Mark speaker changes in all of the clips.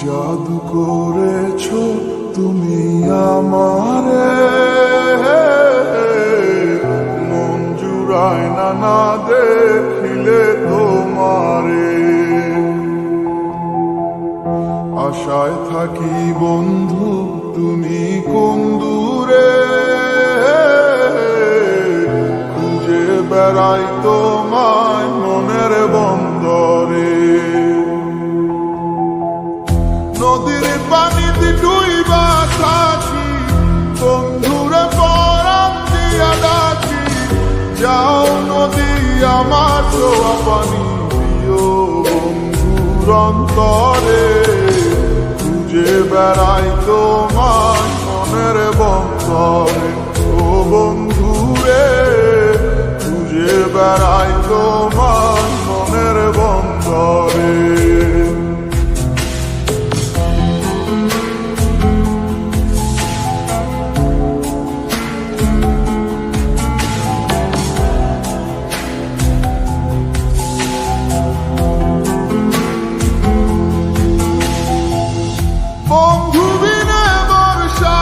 Speaker 1: জাদু করেছো তুমি আমারে, মন জুড়ায় না দেখিলে তোমারে। আশায় থাকি বন্ধু তুমি কোন দূরে, খুঁজে বেড়াই তোমায় মনের বন্দরে। নদীর পানিতে ডুইবা থাকি, বন্ধুরে পরাণ দিয়া ডাকি। যাও নদী আমার ছোঁয়া পানি দিও বন্ধুর অন্তরে, খুঁজে বেড়াই তোমার মনের বন্দরে। ও বন্ধুরে খুঁজে বেড়াই তোমার মনের বন্দরে। বন্ধু বিনে বর্ষা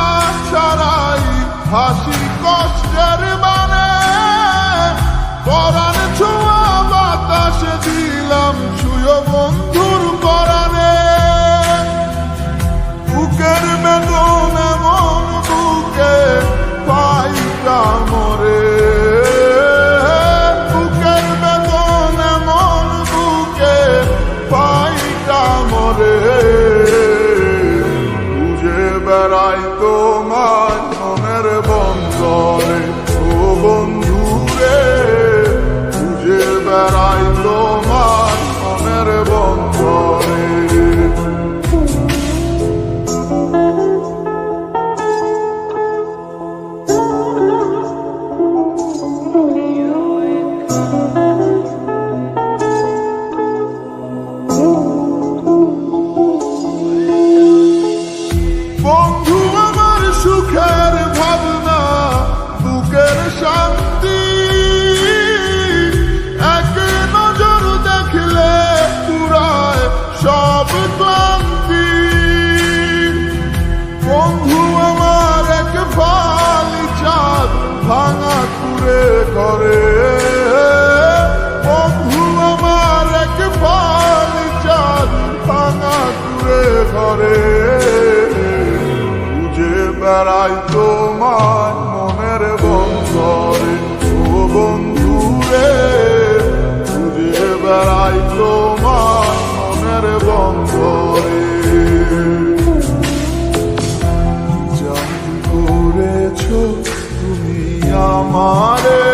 Speaker 1: ছাড়াই হাসি কষ্টের মানে, পরাণ ছোঁয়া বাতাসে দিলাম ছুঁয়ো বন্ধুর পরাণে। বুকের বেদন এমন বুকে পাইটা মরে, বুকের বেদন এমন বুকে পাইটা মরে। বেড়াই তোমার মনের বন্দরে, ও বন্ধুরে খুঁজে বেড়াই তোমার মনের বন্দরে। বন্ধু আমার সুখের ভাবনা, বুকের শান্তি, এক নজর দেখলে পুরায় সব ক্লান্তি। বন্ধু আমার এক ফালি চাঁদ ভাঙা কুড়ে ঘরে, বন্ধু আমার এক ফালি চাঁদ ভাঙা কুড়ে ঘরে। বেড়াই তোমার মনের বন্দরে, ও বন্ধুরে খুঁজে বেড়াই তোমার মনের বন্দরে। জাদু করেছো তুমি আমারে,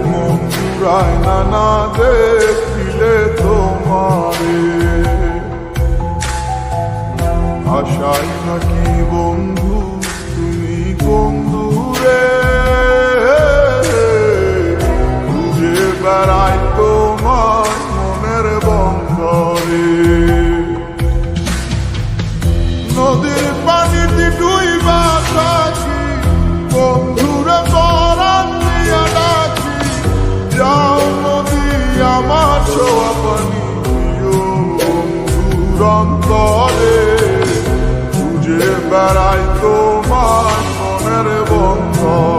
Speaker 1: মন জুড়ায় না দেখিলে তোমারে। আশায় থাকি বন্ধু তুমি কোন দূরে, খুঁজে বেড়াই তোমার মনের বন্দরে। নদীর পানিতে ডুইবা থাকি, বন্ধুরে পরাণ দিয়া ডাকি। যাও নদী আমার ছোঁয়া পানি দিও বন্ধুর অন্তরে, খুঁজে বেড়াই তোমার মনের বন্দরে।